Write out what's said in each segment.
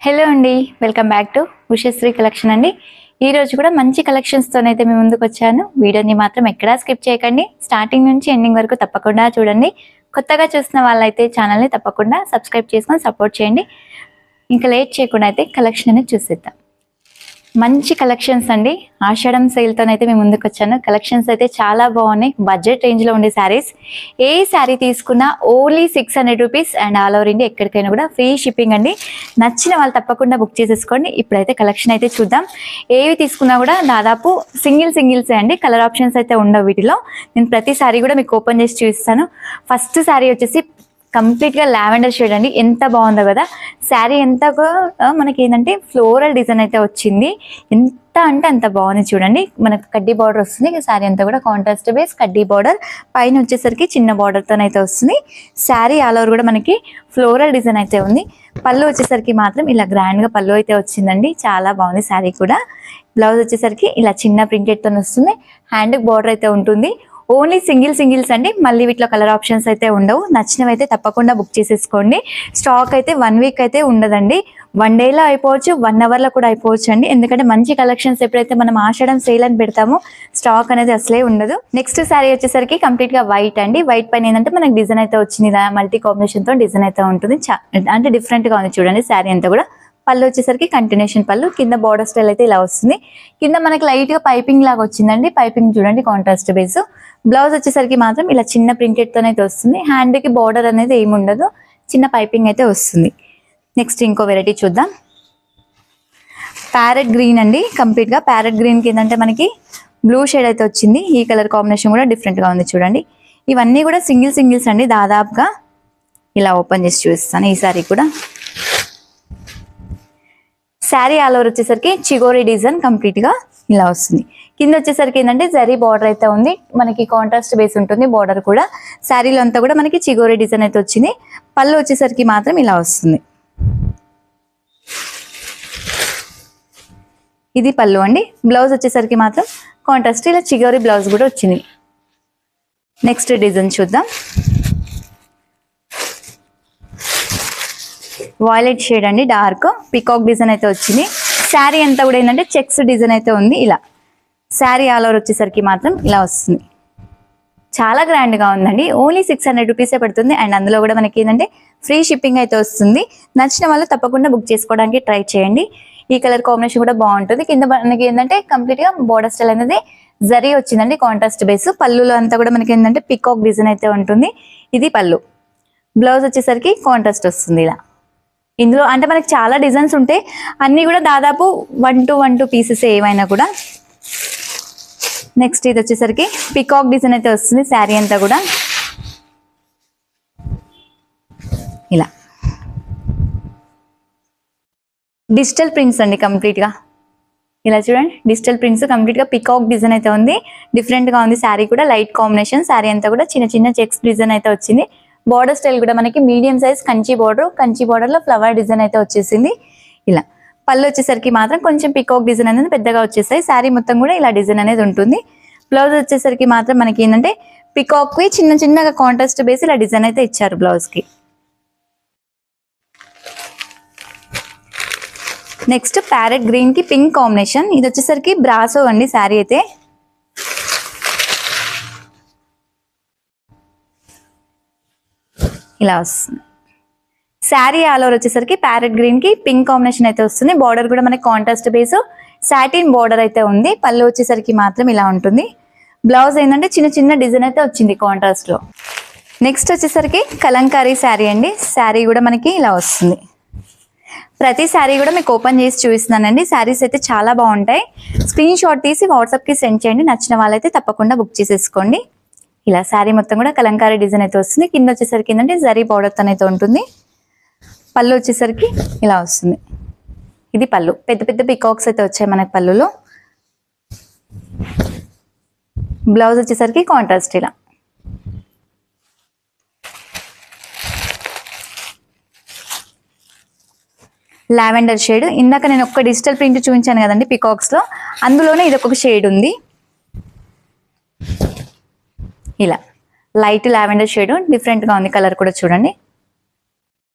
Hello అండి, welcome back to Ushasri collection అండి. ఈ రోజు కూడా మంచి కలెక్షన్స్తోనైతే మీ ముందుకు వచ్చాను. వీడియోని మాత్రం ఎక్కడా స్కిప్ చేయకండి, స్టార్టింగ్ నుంచి ఎండింగ్ వరకు తప్పకుండా చూడండి. కొత్తగా చూసిన వాళ్ళైతే ఛానల్ని తప్పకుండా సబ్స్క్రైబ్ చేసుకొని సపోర్ట్ చేయండి. ఇంకా లేట్ చేయకుండా అయితే కలెక్షన్ అనేది చూసేద్దాం. మంచి కలెక్షన్స్ అండి. ఆషాఢం సేల్తోనైతే మేము ముందుకు వచ్చాను. కలెక్షన్స్ అయితే చాలా బాగున్నాయి. బడ్జెట్ రేంజ్లో ఉండే శారీస్. ఏ శారీ తీసుకున్నా only 600 rupees and all over India ఎక్కడికైనా కూడా ఫ్రీ షిప్పింగ్ అండి. నచ్చిన వాళ్ళు తప్పకుండా బుక్ చేసేసుకోండి. ఇప్పుడైతే కలెక్షన్ అయితే చూద్దాం. ఏవి తీసుకున్నా కూడా దాదాపు సింగిల్సే అండి. కలర్ ఆప్షన్స్ అయితే ఉండవు వీటిలో. నేను ప్రతి శారీ కూడా మీకు ఓపెన్ చేసి చూపిస్తాను. ఫస్ట్ శారీ వచ్చేసి కంప్లీట్గా లావెండర్ షేడ్ అండి. ఎంత బాగుందో కదా శారీ. ఎంత మనకి ఏంటంటే ఫ్లోరల్ డిజైన్ అయితే వచ్చింది. ఎంత అంటే అంత బాగుంది చూడండి. మనకు కడ్డీ బార్డర్ వస్తుంది. శారీ అంతా కూడా కాంట్రాస్ట్ బేస్ కడ్డీ బార్డర్, పైన వచ్చేసరికి చిన్న బార్డర్తో అయితే వస్తుంది. శారీ ఆల్ ఓవర్ కూడా మనకి ఫ్లోరల్ డిజైన్ అయితే ఉంది. పళ్ళు వచ్చేసరికి మాత్రం ఇలా గ్రాండ్గా పళ్ళు అయితే వచ్చిందండి. చాలా బాగుంది శారీ కూడా. బ్లౌజ్ వచ్చేసరికి ఇలా చిన్న ప్రింటెడ్తో వస్తుంది. హ్యాండ్కి బార్డర్ అయితే ఉంటుంది. ఓన్లీ సింగిల్స్ అండి. మళ్ళీ వీటిలో కలర్ ఆప్షన్స్ అయితే ఉండవు. నచ్చినవి అయితే తప్పకుండా బుక్ చేసేసుకోండి. స్టాక్ అయితే 1 వీక్ అయితే ఉండదండి. 1 డేలో అయిపోవచ్చు, 1 అవర్లో కూడా అయిపోవచ్చు అండి. ఎందుకంటే మంచి కలెక్షన్స్ ఎప్పుడైతే మనం ఆషాఢం సేల్ అని పెడతామో స్టాక్ అనేది అసలే ఉండదు. నెక్స్ట్ శారీ వచ్చేసరికి కంప్లీట్గా వైట్ అండి. వైట్ పైన ఏంటంటే మనకి డిజైన్ అయితే వచ్చింది. మల్టీ కాంబినేషన్తో డిజైన్ అయితే ఉంటుంది. అంటే డిఫరెంట్గా ఉంది చూడండి శారీ అంతా కూడా. పళ్ళు వచ్చేసరికి కంటిన్యూషన్ పళ్ళు, కింద బార్డర్ స్టైల్ అయితే ఇలా వస్తుంది. కింద మనకి లైట్గా పైపింగ్ లాగా వచ్చిందండి. పైపింగ్ చూడండి కాంట్రాస్ట్ బేస్. బ్లౌజ్ వచ్చేసరికి మాత్రం ఇలా చిన్న ప్రింటెడ్తోనైతే వస్తుంది. హ్యాండ్కి బార్డర్ అనేది ఏమి ఉండదు, చిన్న పైపింగ్ అయితే వస్తుంది. నెక్స్ట్ ఇంకో వెరైటీ చూద్దాం. ప్యారెట్ గ్రీన్ అండి. కంప్లీట్గా ప్యారెట్ గ్రీన్కి ఏంటంటే మనకి బ్లూ షేడ్ అయితే వచ్చింది. ఈ కలర్ కాంబినేషన్ కూడా డిఫరెంట్గా ఉంది చూడండి. ఇవన్నీ కూడా సింగిల్స్ అండి. దాదాపుగా ఇలా ఓపెన్ చేసి చూపిస్తాను. ఈ సారీ కూడా శారీ ఆల్ ఓవర్ వచ్చేసరికి చిగోరీ డిజైన్ కంప్లీట్గా ఇలా వస్తుంది. కింద వచ్చేసరికి ఏంటంటే జరీ బార్డర్ అయితే ఉంది. మనకి కాంట్రాస్ట్ బేస్ ఉంటుంది బార్డర్ కూడా. శారీలో అంతా కూడా మనకి చిగోరీ డిజైన్ అయితే వచ్చింది. పళ్ళు వచ్చేసరికి మాత్రం ఇలా వస్తుంది. ఇది పళ్ళు అండి. బ్లౌజ్ వచ్చేసరికి మాత్రం కాంట్రాస్ట్ ఇలా చిగోరీ బ్లౌజ్ కూడా వచ్చింది. నెక్స్ట్ డిజైన్ చూద్దాం. వాయిలెట్ షేడ్ అండి. డార్క్ పికాక్ డిజైన్ అయితే వచ్చింది. శారీ అంతా కూడా ఏంటంటే చెక్స్ డిజైన్ అయితే ఉంది. ఇలా శారీ ఆల్ ఓవర్ వచ్చేసరికి మాత్రం ఇలా వస్తుంది. చాలా గ్రాండ్గా ఉందండి. ఓన్లీ 600 రూపీసే పడుతుంది. అండ్ అందులో కూడా మనకి ఏంటంటే ఫ్రీ షిప్పింగ్ అయితే వస్తుంది. నచ్చిన వాళ్ళు తప్పకుండా బుక్ చేసుకోవడానికి ట్రై చేయండి. ఈ కలర్ కాంబినేషన్ కూడా బాగుంటుంది. కింద మనకి ఏంటంటే కంప్లీట్గా బోర్డర్ స్టైల్ అనేది జరీ వచ్చిందండి కాంట్రాస్ట్ బేస్. పళ్ళులో అంతా కూడా మనకి ఏంటంటే పికాక్ డిజైన్ అయితే ఉంటుంది. ఇది పళ్ళు. బ్లౌజ్ వచ్చేసరికి కాంట్రాస్ట్ వస్తుంది ఇలా. ఇందులో అంటే మనకి చాలా డిజైన్స్ ఉంటాయి. అన్నీ కూడా దాదాపు 1 to 2 పీసెస్ ఏమైనా కూడా. నెక్స్ట్ ఇది వచ్చేసరికి పికాక్ డిజైన్ అయితే వస్తుంది. శారీ అంతా కూడా ఇలా డిజిటల్ ప్రింట్స్ అండి. కంప్లీట్గా ఇలా చూడండి. డిజిటల్ ప్రింట్స్ కంప్లీట్గా పికాక్ డిజైన్ అయితే ఉంది. డిఫరెంట్గా ఉంది శారీ కూడా. Light combination. శారీ అంతా కూడా చిన్న చెక్స్ డిజైన్ అయితే వచ్చింది. బార్డర్ స్టైల్ కూడా మనకి మీడియం సైజ్ కంచి బార్డర్లో ఫ్లవర్ డిజైన్ అయితే వచ్చేసింది. ఇలా పళ్ళు వచ్చేసరికి మాత్రం కొంచెం పికాక్ డిజైన్ అనేది పెద్దగా వచ్చేస్తాయి. శారీ మొత్తం కూడా ఇలా డిజైన్ అనేది ఉంటుంది. బ్లౌజ్ వచ్చేసరికి మాత్రం మనకి ఏంటంటే పికాక్కి చిన్నగా కాంట్రాస్ట్ బేస్ ఇలా డిజైన్ అయితే ఇచ్చారు బ్లౌజ్కి. నెక్స్ట్ ప్యారెట్ గ్రీన్కి పింక్ కాంబినేషన్. ఇది వచ్చేసరికి బ్రాసో అండి. శారీ అయితే ఇలా వస్తుంది. శారీ ఆల్ ఓవర్ వచ్చేసరికి ప్యారెట్ గ్రీన్కి పింక్ కాంబినేషన్ అయితే వస్తుంది. బార్డర్ కూడా మనకి కాంట్రాస్ట్ బేస్ సాటిన్ బార్డర్ అయితే ఉంది. పళ్ళు వచ్చేసరికి మాత్రం ఇలా ఉంటుంది. బ్లౌజ్ ఏంటంటే చిన్న డిజైన్ అయితే వచ్చింది కాంట్రాస్ట్లో. నెక్స్ట్ వచ్చేసరికి కలంకారీ శారీ అండి. శారీ కూడా మనకి ఇలా వస్తుంది. ప్రతి శారీ కూడా మీకు ఓపెన్ చేసి చూపిస్తున్నానండి. శారీస్ అయితే చాలా బాగుంటాయి. స్క్రీన్ షాట్ తీసి వాట్సాప్కి సెండ్ చేయండి. నచ్చిన వాళ్ళైతే తప్పకుండా బుక్ చేసేసుకోండి. ఇలా శారీ మొత్తం కూడా కలంకారీ డిజైన్ అయితే వస్తుంది. కింద వచ్చేసరికి ఏంటంటే జరీ బార్డర్తో అయితే ఉంటుంది. పళ్ళు వచ్చేసరికి ఇలా వస్తుంది. ఇది పళ్ళు. పెద్ద పికాక్స్ అయితే వచ్చాయి మనకి పళ్ళులో. బ్లౌజ్ వచ్చేసరికి కాంట్రాస్ట్ ఇలా. Lavender shade. ఇందాక నేను ఒక డిజిటల్ ప్రింట్ చూపించాను కదండి పికాక్స్లో, అందులోనే ఇది ఒక షేడ్ ఉంది. ఇలా లైట్ లావెండర్ షేడ్ డిఫరెంట్గా ఉంది. కలర్ కూడా చూడండి.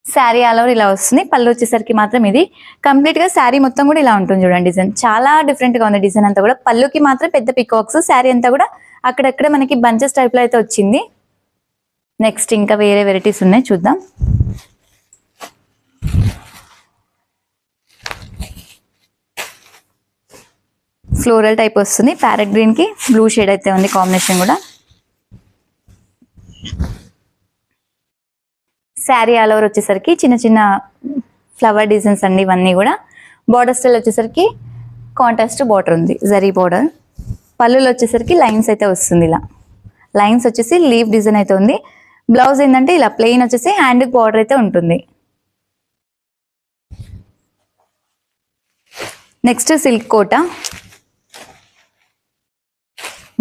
శారీ ఆల్ ఓవర్ ఇలా వస్తుంది. పళ్ళు వచ్చేసరికి మాత్రం ఇది కంప్లీట్ గా శారీ మొత్తం కూడా ఇలా ఉంటుంది చూడండి. డిజైన్ చాలా డిఫరెంట్ గా ఉంది. డిజైన్ అంతా కూడా పళ్ళుకి మాత్రం పెద్ద పికాక్స్, శారీ అంతా కూడా అక్కడక్కడ మనకి బంచెస్ టైప్ లో అయితే వచ్చింది. నెక్స్ట్ ఇంకా వేరే వెరైటీస్ ఉన్నాయి, చూద్దాం. ఫ్లోరల్ టైప్ వస్తుంది. ప్యారెట్ గ్రీన్ కి బ్లూ షేడ్ అయితే ఉంది కాంబినేషన్ కూడా. శారీ ఆల్ ఓవర్ వచ్చేసరికి చిన్న చిన్న ఫ్లవర్ డిజైన్స్ అండి ఇవన్నీ కూడా. బార్డర్ స్టైల్ వచ్చేసరికి కాంట్రాస్ట్ బార్డర్ ఉంది, జరీ బార్డర్. పళ్ళులో వచ్చేసరికి లైన్స్ అయితే వస్తుంది. ఇలా లైన్స్ వచ్చేసి లీవ్ డిజైన్ అయితే ఉంది. బ్లౌజ్ ఏంటంటే ఇలా ప్లెయిన్ వచ్చేసి హ్యాండ్ బార్డర్ అయితే ఉంటుంది. నెక్స్ట్ సిల్క్ కోట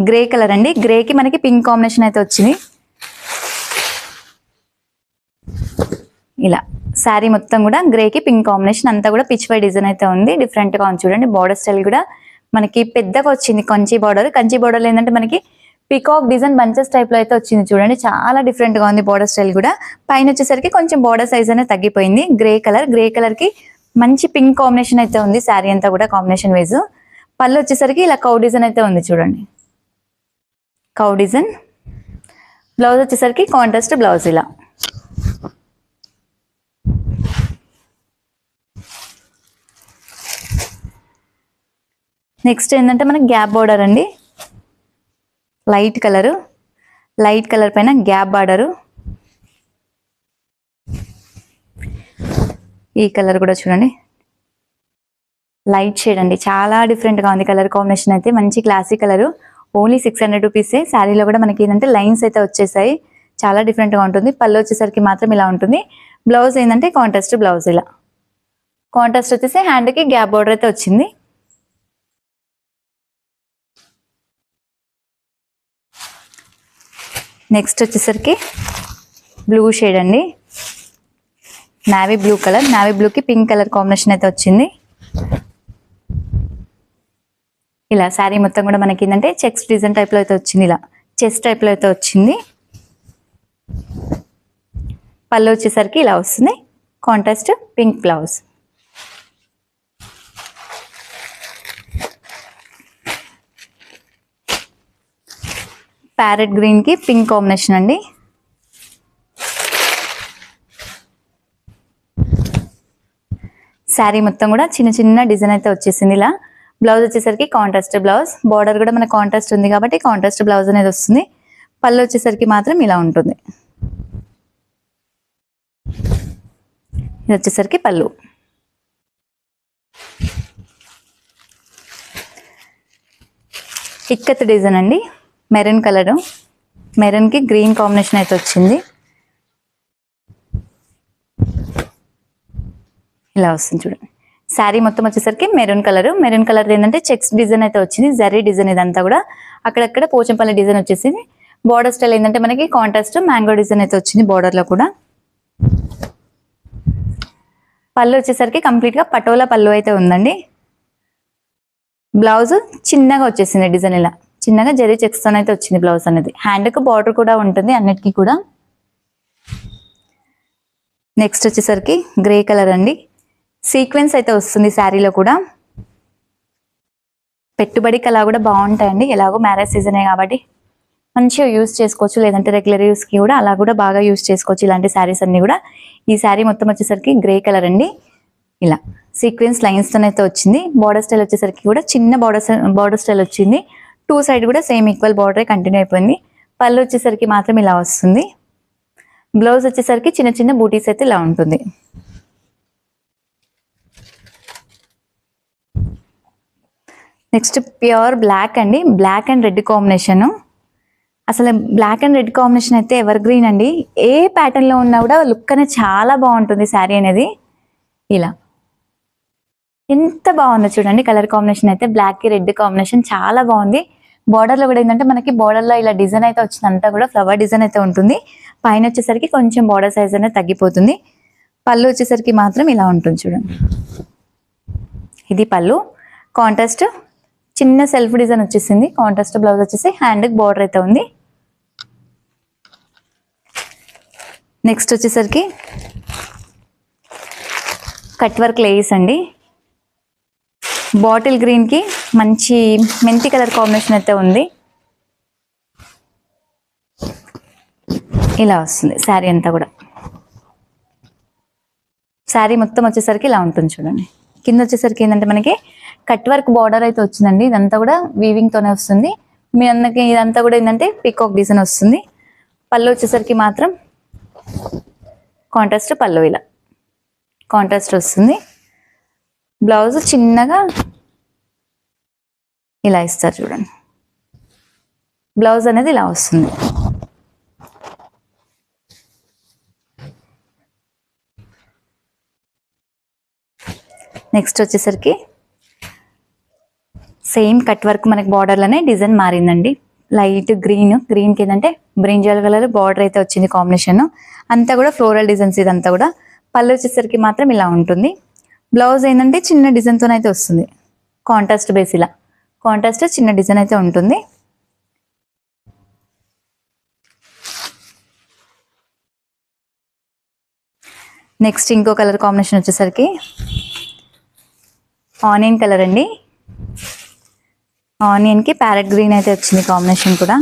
గ్రే కలర్ అండి. గ్రేకి మనకి పింక్ కాంబినేషన్ అయితే వచ్చింది. ఇలా శారీ మొత్తం కూడా గ్రేకి పింక్ కాంబినేషన్ అంతా కూడా పిచ్ వై డిజైన్ అయితే ఉంది. డిఫరెంట్ గా ఉంది చూడండి. బార్డర్ స్టైల్ కూడా మనకి పెద్దగా వచ్చింది. కంచి బార్డర్. కంచి బార్డర్ ఏంటంటే మనకి పికాక్ డిజైన్ బంచెస్ టైప్ లో అయితే వచ్చింది చూడండి. చాలా డిఫరెంట్ గా ఉంది బార్డర్ స్టైల్ కూడా. పైన వచ్చేసరికి కొంచెం బార్డర్ సైజ్ అనేది తగ్గిపోయింది. గ్రే కలర్, గ్రే కలర్ కి మంచి పింక్ కాంబినేషన్ అయితే ఉంది. శారీ అంతా కూడా కాంబినేషన్ వైజ్. పళ్ళు వచ్చేసరికి ఇలా కౌ డిజైన్ అయితే ఉంది చూడండి. Cow design. బ్లౌజ్ వచ్చేసరికి కాంట్రాస్ట్ బ్లౌజ్ ఇలా. నెక్స్ట్ ఏంటంటే మనకి గ్యాప్ బార్డర్ అండి. లైట్ కలర్ పైన గ్యాప్ బార్డరు. ఈ కలర్ కూడా చూడండి, లైట్ షేడ్ అండి. చాలా డిఫరెంట్ గా ఉంది కలర్ కాంబినేషన్ అయితే. మంచి క్లాసిక్ కలర్. ఓన్లీ 600 రూపీసే. శారీలో కూడా మనకి ఏంటంటే లైన్స్ అయితే వచ్చేసాయి. చాలా డిఫరెంట్ గా ఉంటుంది. పళ్ళు వచ్చేసరికి మాత్రం ఇలా ఉంటుంది. బ్లౌజ్ ఏంటంటే కాంట్రాస్ట్ బ్లౌజ్ ఇలా. కాంట్రాస్ట్ వచ్చేసి హ్యాండ్ కి గ్యాప్ బార్డర్ అయితే వచ్చింది. నెక్స్ట్ వచ్చేసరికి బ్లూ షేడ్ అండి. Navy blue colour. నావీ బ్లూకి పింక్ కలర్ కాంబినేషన్ అయితే వచ్చింది. ఇలా శారీ మొత్తం కూడా మనకి ఏంటంటే చెక్స్ డిజైన్ టైప్ లో అయితే వచ్చింది. ఇలా చెస్ట్ టైప్ లో అయితే వచ్చింది. పళ్ళు వచ్చేసరికి ఇలా వస్తుంది. Contrast pink blouse. Parrot green కి పింక్ కాంబినేషన్ అండి. శారీ మొత్తం కూడా చిన్న చిన్న డిజైన్ అయితే వచ్చేసింది ఇలా. బ్లౌజ్ వచ్చేసరికి కాంట్రాస్ట్ బ్లౌజ్. బార్డర్ కూడా మన కాంట్రాస్ట్ ఉంది కాబట్టి కాంట్రాస్ట్ బ్లౌజ్ అనేది వస్తుంది. పళ్ళు వచ్చేసరికి మాత్రం ఇలా ఉంటుంది. ఇది వచ్చేసరికి పళ్ళు. ఇక్కత్ డిజైన్ అండి. Maroon colour. మెరూన్ కి గ్రీన్ కాంబినేషన్ అయితే వచ్చింది. ఇలా వస్తుంది చూడండి. శారీ మొత్తం వచ్చేసరికి మెరూన్ కలర్. మెరూన్ కలర్ ఏంటంటే చెక్స్ డిజైన్ అయితే వచ్చింది. జరీ డిజైన్ ఇదంతా కూడా. అక్కడక్కడ పోచంపల్లి డిజైన్ వచ్చేసింది. బార్డర్ స్టైల్ ఏంటంటే మనకి కాంట్రాస్ట్ మ్యాంగో డిజైన్ అయితే వచ్చింది బార్డర్ లో కూడా. పళ్ళు వచ్చేసరికి కంప్లీట్ గా పటోలా పళ్ళు అయితే ఉందండి. బ్లౌజ్ చిన్నగా వచ్చేసింది డిజైన్ ఇలా. చిన్నగా జరీ చెక్స్ తో అయితే వచ్చింది బ్లౌజ్ అనేది. హ్యాండ్ కు బార్డర్ కూడా ఉంటుంది అన్నిటికీ కూడా. నెక్స్ట్ వచ్చేసరికి గ్రే కలర్ అండి. సీక్వెన్స్ అయితే వస్తుంది శారీలో కూడా. పెట్టుబడికి అలా కూడా బాగుంటాయండి. ఎలాగో మ్యారేజ్ సీజనే కాబట్టి మంచిగా యూజ్ చేసుకోవచ్చు. లేదంటే రెగ్యులర్ యూస్ కి కూడా అలా కూడా బాగా యూజ్ చేసుకోవచ్చు ఇలాంటి శారీస్ అన్ని కూడా. ఈ శారీ మొత్తం వచ్చేసరికి గ్రే కలర్ అండి. ఇలా సీక్వెన్స్ లైన్స్ తోనైతే వచ్చింది. బార్డర్ స్టైల్ వచ్చేసరికి కూడా చిన్న బార్డర్ స్టైల్ వచ్చింది. టూ సైడ్ కూడా సేమ్ ఈక్వల్ బార్డర్ కంటిన్యూ అయిపోయింది. పళ్ళు వచ్చేసరికి మాత్రం ఇలా వస్తుంది. బ్లౌజ్ వచ్చేసరికి చిన్న చిన్న బూటీస్ అయితే ఇలా ఉంటుంది. నెక్స్ట్ ప్యూర్ బ్లాక్ అండి. Black and red combination. అసలు బ్లాక్ అండ్ రెడ్ కాంబినేషన్ అయితే ఎవర్ గ్రీన్ అండి. ఏ ప్యాటర్న్ లో ఉన్నా కూడా లుక్ అనేది చాలా బాగుంటుంది శారీ అనేది. ఇలా ఎంత బాగుందో చూడండి కలర్ కాంబినేషన్ అయితే. బ్లాక్ కి రెడ్ కాంబినేషన్ చాలా బాగుంది. బార్డర్ లో కూడా ఏంటంటే మనకి బార్డర్ లో ఇలా డిజైన్ అయితే వచ్చింది. అంతా కూడా ఫ్లవర్ డిజైన్ అయితే ఉంటుంది. పైన వచ్చేసరికి కొంచెం బార్డర్ సైజ్ అనేది తగ్గిపోతుంది. పళ్ళు వచ్చేసరికి మాత్రం ఇలా ఉంటుంది చూడండి. ఇది పళ్ళు. కాంట్రాస్ట్ చిన్న సెల్ఫ్ డిజైన్ వచ్చేసింది. కాంట్రాస్ట్ బ్లౌజ్ వచ్చేసి హ్యాండ్ బార్డర్ అయితే ఉంది. నెక్స్ట్ వచ్చేసరికి కట్ వర్క్ లేస్ అండి. బాటిల్ గ్రీన్ కి మంచి మెంతి కలర్ కాంబినేషన్ అయితే ఉంది. ఇలా వస్తుంది శారీ అంతా కూడా. శారీ మొత్తం వచ్చేసరికి ఇలా ఉంటుంది చూడండి. కింద వచ్చేసరికి ఏంటంటే మనకి కట్ వర్క్ బార్డర్ అయితే వచ్చిందండి. ఇదంతా కూడా వీవింగ్ తోనే వస్తుంది. మీ అందరికి ఇదంతా కూడా ఏంటంటే పికాక్ డిజైన్ వస్తుంది. పళ్ళు వచ్చేసరికి మాత్రం కాంట్రాస్ట్ పళ్ళు, ఇలా కాంట్రాస్ట్ వస్తుంది. బ్లౌజ్ చిన్నగా ఇలా ఇస్తారు చూడండి. బ్లౌజ్ అనేది ఇలా వస్తుంది. నెక్స్ట్ వచ్చేసరికి సేమ్ కట్ వర్క్ మనకి బార్డర్లోనే డిజైన్ మారిందండి. లైట్ గ్రీన్కి ఏంటంటే బ్రింజల్ కలర్ బార్డర్ అయితే వచ్చింది కాంబినేషన్. అంతా కూడా ఫ్లోరల్ డిజైన్స్ ఇదంతా కూడా. పళ్ళు వచ్చేసరికి మాత్రం ఇలా ఉంటుంది. బ్లౌజ్ ఏంటంటే చిన్న డిజైన్తో అయితే వస్తుంది. కాంట్రాస్ట్ బేస్, ఇలా కాంట్రాస్ట్ చిన్న డిజైన్ అయితే ఉంటుంది. నెక్స్ట్ ఇంకో కలర్ కాంబినేషన్ వచ్చేసరికి ఆనియన్ కలర్ అండి. ఆనియన్కి ప్యారెట్ గ్రీన్ అయితే వచ్చింది కాంబినేషన్ కూడా.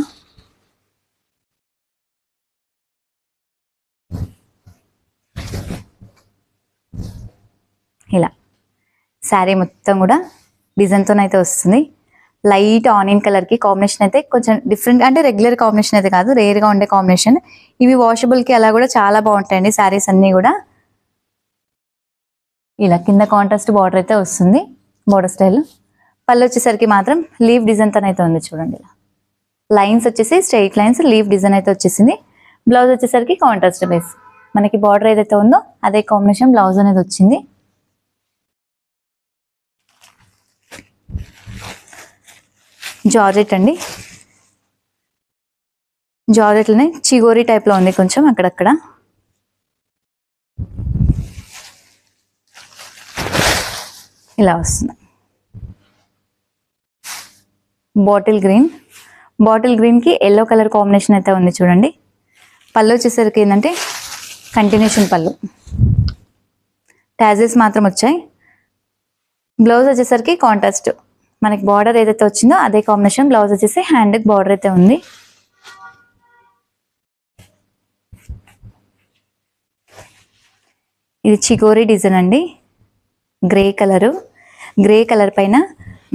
ఇలా శారీ మొత్తం కూడా డిజైన్తో అయితే వస్తుంది. లైట్ ఆనియన్ కలర్కి కాంబినేషన్ అయితే కొంచెం డిఫరెంట్, అంటే రెగ్యులర్ కాంబినేషన్ అయితే కాదు, రేర్గా ఉండే కాంబినేషన్. ఇవి వాషబుల్కి అలా కూడా చాలా బాగుంటాయండి శారీస్ అన్నీ కూడా. ఇలా కింద కాంట్రాస్ట్ బార్డర్ అయితే వస్తుంది, బార్డర్ స్టైల్. పళ్ళు వచ్చేసరికి మాత్రం లీవ్ డిజైన్తో అయితే ఉంది చూడండి. ఇలా లైన్స్ వచ్చేసి స్ట్రైట్ లైన్స్, లీవ్ డిజైన్ అయితే వచ్చేసింది. బ్లౌజ్ వచ్చేసరికి కాంట్రాస్ట్ బేస్, మనకి బార్డర్ ఏదైతే ఉందో అదే కాంబినేషన్ బ్లౌజ్ అనేది వచ్చింది. జార్జెట్ అండి. జార్జెట్లోనే చిగోరీ టైప్లో ఉంది కొంచెం అక్కడక్కడ. ఇలా వస్తుంది. బాటిల్ గ్రీన్కి ఎల్లో కలర్ కాంబినేషన్ అయితే ఉంది చూడండి. పళ్ళు వచ్చేసరికి ఏంటంటే కంటిన్యూషన్ పళ్ళు, టాజెస్ మాత్రం వచ్చాయి. బ్లౌజ్ వచ్చేసరికి కాంట్రాస్ట్, మనకి బార్డర్ ఏదైతే వచ్చిందో అదే కాంబినేషన్. బ్లౌజ్ వచ్చేసి హ్యాండ్కి బార్డర్ అయితే ఉంది. ఇది చిగోరీ డిజైన్ అండి. గ్రే కలర్ పైన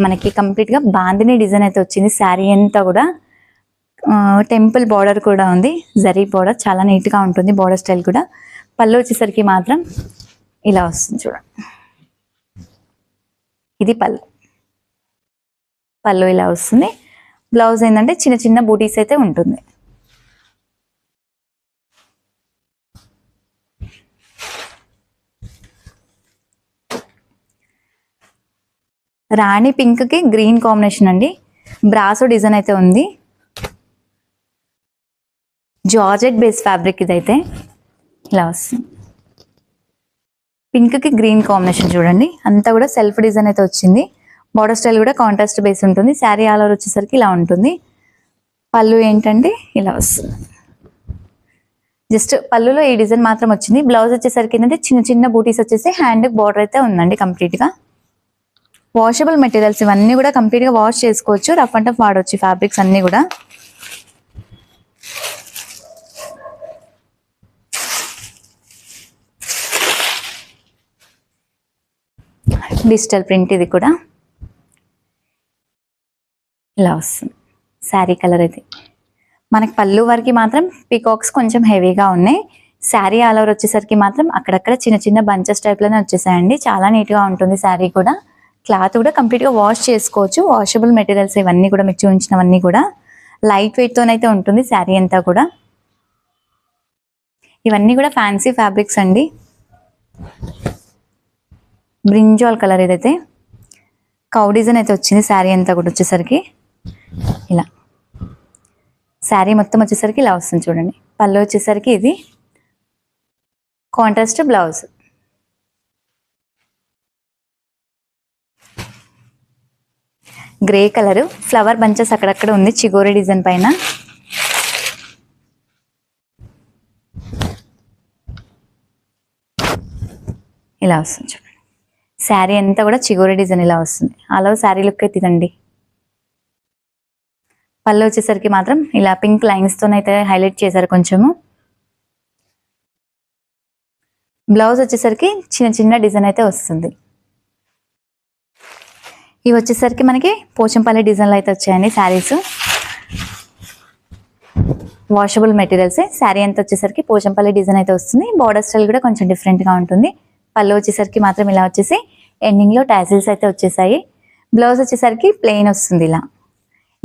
మనకి కంప్లీట్గా బాందిని డిజైన్ అయితే వచ్చింది. శారీ అంతా కూడా టెంపుల్ బార్డర్ కూడా ఉంది, జరీ బార్డర్, చాలా నీట్గా ఉంటుంది బార్డర్ స్టైల్ కూడా. పళ్ళు వచ్చేసరికి మాత్రం ఇలా వస్తుంది చూడండి. ఇది పళ్ళు ఇలా వస్తుంది. బ్లౌజ్ ఏంటంటే చిన్న చిన్న బూటీస్ అయితే ఉంటుంది. రాణి పింక్కి గ్రీన్ కాంబినేషన్ అండి. బ్రాసో డిజైన్ అయితే ఉంది. జార్జెట్ బేస్ ఫ్యాబ్రిక్ ఇదైతే ఇలా వస్తుంది. పింక్కి గ్రీన్ కాంబినేషన్ చూడండి. అంతా కూడా సెల్ఫ్ డిజైన్ అయితే వచ్చింది. బార్డర్ స్టైల్ కూడా కాంట్రాస్ట్ బేస్ ఉంటుంది. శారీ ఆల్ ఓవర్ వచ్చేసరికి ఇలా ఉంటుంది. పళ్ళు ఏంటంటే ఇలా వస్తుంది. జస్ట్ పళ్ళులో ఈ డిజైన్ మాత్రం వచ్చింది. బ్లౌజ్ వచ్చేసరికి ఏంటంటే చిన్న చిన్న బూటీస్ వచ్చేసి హ్యాండ్కి బార్డర్ అయితే ఉందండి కంప్లీట్గా. వాషబుల్ మెటీరియల్స్ ఇవన్నీ కూడా కంప్లీట్గా వాష్ చేసుకోవచ్చు, రఫ్ అండ్ టఫ్ వాడవచ్చు ఫ్యాబ్రిక్స్ అన్నీ కూడా. డిజిటల్ ప్రింట్ ఇది కూడా ఇలా వస్తుంది. శారీ కలర్ అయితే మనకి పళ్ళు వరకు మాత్రం పీకాక్స్ కొంచెం హెవీగా ఉన్నాయి. శారీ ఆల్ ఓవర్ వచ్చేసరికి మాత్రం అక్కడక్కడ చిన్న చిన్న బంచెస్ టైప్లోనే వచ్చేసాయండి. చాలా నీట్గా ఉంటుంది శారీ కూడా. క్లాత్ కూడా కంప్లీట్గా వాష్ చేసుకోవచ్చు. వాషబుల్ మెటీరియల్స్ ఇవన్నీ కూడా మీకు చూపించినవన్నీ కూడా లైట్ వెయిట్తోనైతే ఉంటుంది శారీ అంతా కూడా. ఇవన్నీ కూడా ఫ్యాన్సీ ఫ్యాబ్రిక్స్ అండి. బ్రింజాల్ కలర్ ఏదైతే కౌ డిజైన్ అయితే వచ్చింది శారీ అంతా కూడా వచ్చేసరికి ఇలా. శారీ మొత్తం వచ్చేసరికి ఇలా వస్తుంది చూడండి. పళ్ళు వచ్చేసరికి ఇది contrast blouse. Grey colour flower bunches అక్కడక్కడ ఉంది చిగోరి డిజైన్ పైన. ఇలా వస్తుంది చూడండి. శారీ అంతా కూడా చిగోరి డిజైన్ ఇలా వస్తుంది. అలా శారీ లుక్ అయితే ఇదండి. పళ్ళు వచ్చేసరికి మాత్రం ఇలా పింక్ లైన్స్ తోనైతే హైలైట్ చేశారు కొంచెము. బ్లౌజ్ వచ్చేసరికి చిన్న చిన్న డిజైన్ అయితే వస్తుంది. ఇవి వచ్చేసరికి మనకి పోచంపల్లి డిజైన్లు అయితే వచ్చాయండి శారీస్. Washable materials. శారీ అంతా వచ్చేసరికి పోచంపల్లి డిజైన్ అయితే వస్తుంది. బార్డర్ స్టైల్ కూడా కొంచెం డిఫరెంట్గా ఉంటుంది. పళ్ళు వచ్చేసరికి మాత్రం ఇలా వచ్చేసి ఎండింగ్లో టాజిల్స్ అయితే వచ్చేసాయి. బ్లౌజ్ వచ్చేసరికి ప్లెయిన్ వస్తుంది ఇలా.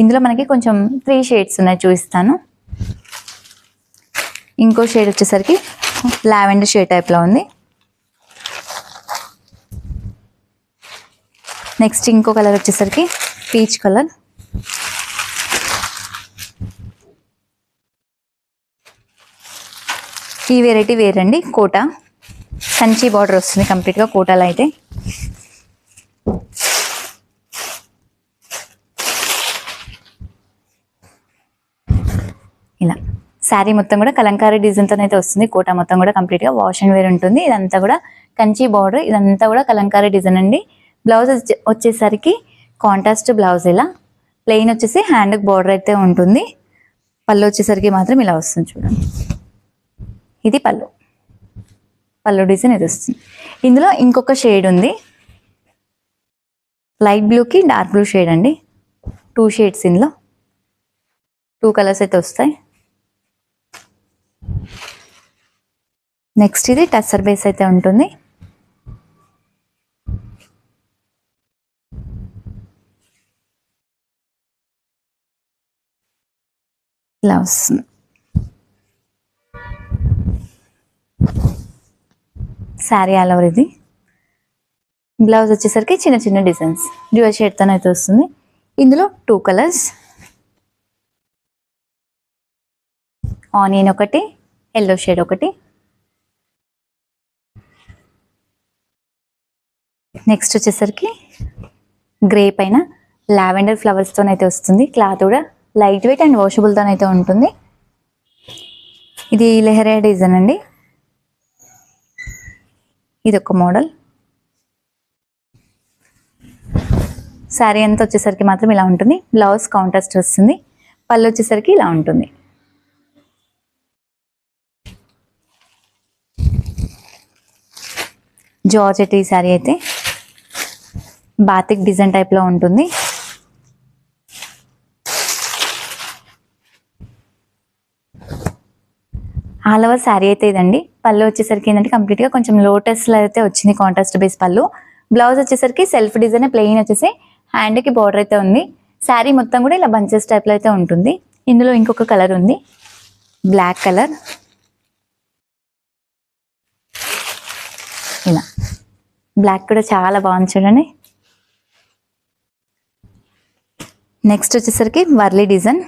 ఇందులో మనకి కొంచెం 3 షేడ్స్ ఉన్నాయి, చూపిస్తాను. ఇంకో షేడ్ వచ్చేసరికి లావెండర్ షేడ్ టైప్లో ఉంది. నెక్స్ట్ ఇంకో కలర్ వచ్చేసరికి పీచ్ కలర్. ఈ వెరైటీ వేరండి, కోటా కంచి బార్డర్ వస్తుంది కంప్లీట్గా కోటాలో అయితే. ఇలా శారీ మొత్తం కూడా కలంకారీ డిజైన్తో అయితే వస్తుంది. కోటా మొత్తం కూడా కంప్లీట్గా వాష్ అండ్ వేర్ ఉంటుంది. ఇదంతా కూడా కంచి బార్డర్, ఇదంతా కూడా కలంకారీ డిజైన్ అండి. బ్లౌజ్ వచ్చేసరికి కాంట్రాస్ట్ బ్లౌజ్, ఇలా ప్లెయిన్ వచ్చేసి హ్యాండ్కి బార్డర్ అయితే ఉంటుంది. పళ్ళు వచ్చేసరికి మాత్రం ఇలా వస్తుంది చూడండి. ఇది పళ్ళు డిజైన్ ఇది వస్తుంది. ఇందులో ఇంకొక షేడ్ ఉంది, లైట్ బ్లూకి డార్క్ బ్లూ షేడ్ అండి. 2 షేడ్స్, ఇందులో 2 కలర్స్ అయితే వస్తాయి. నెక్స్ట్ ఇది టస్సర్ బేస్ అయితే ఉంటుంది. ఇలా వస్తుంది. శారీ ఆల్ ఓవర్ ఇది. బ్లౌజ్ వచ్చేసరికి చిన్న చిన్న డిజైన్స్ డ్యూయల్ షేడ్తో అయితే వస్తుంది. ఇందులో 2 కలర్స్, ఆనియన్ ఒకటి, ఎల్లో షేడ్ ఒకటి. నెక్స్ట్ వచ్చేసరికి గ్రే పైన లావెండర్ ఫ్లవర్స్తో అయితే వస్తుంది. క్లాత్ కూడా లైట్ వెయిట్ అండ్ వాషబుల్తో అయితే ఉంటుంది. ఇది లెహరియా డిజైన్ అండి. ఇది ఒక మోడల్. శారీ అంతా వచ్చేసరికి మాత్రం ఇలా ఉంటుంది. బ్లౌజ్ కాంట్రాస్ట్ వస్తుంది. పళ్ళు వచ్చేసరికి ఇలా ఉంటుంది. జార్జెట్ ఈ శారీ అయితే బాతిక్ డిజైన్ టైప్లో ఉంటుంది. ఆల్ ఓవర్ శారీ అయితే ఇదండి. పళ్ళు వచ్చేసరికి ఏంటంటే కంప్లీట్గా కొంచెం లోటస్లో అయితే వచ్చింది కాంట్రాస్ట్ బేస్ పళ్ళు. బ్లౌజ్ వచ్చేసరికి సెల్ఫ్ డిజైన్, ప్లెయిన్ వచ్చేసి హ్యాండ్కి బార్డర్ అయితే ఉంది. శారీ మొత్తం కూడా ఇలా బంచెస్ టైప్లో అయితే ఉంటుంది. ఇందులో ఇంకొక కలర్ ఉంది, బ్లాక్ కలర్. ఇలా బ్లాక్ కూడా చాలా బాగుంది చూడండి. నెక్స్ట్ వచ్చేసరికి వర్లీ డిజైన్.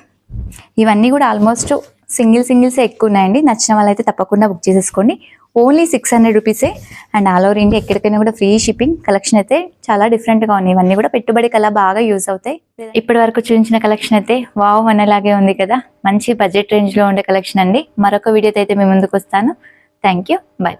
ఇవన్నీ కూడా ఆల్మోస్ట్ సింగిల్స్ ఎక్కువ ఉన్నాయండి. నచ్చిన వాళ్ళైతే తప్పకుండా బుక్ చేసేసుకోండి. ఓన్లీ 600 రూపీసే. అండ్ ఆల్ ఓవర్ ఇండియా ఎక్కడికైనా కూడా ఫ్రీ షిప్పింగ్. కలెక్షన్ అయితే చాలా డిఫరెంట్గా ఉన్నాయి. ఇవన్నీ కూడా పెట్టుబడికి అలా బాగా యూజ్ అవుతాయి. ఇప్పటి వరకు చూపించిన కలెక్షన్ అయితే వావ్ అనేలాగే ఉంది కదా. మంచి బడ్జెట్ రేంజ్లో ఉండే కలెక్షన్ అండి. మరొక వీడియోతో అయితే మేము ముందుకు వస్తాను. Thank you, by.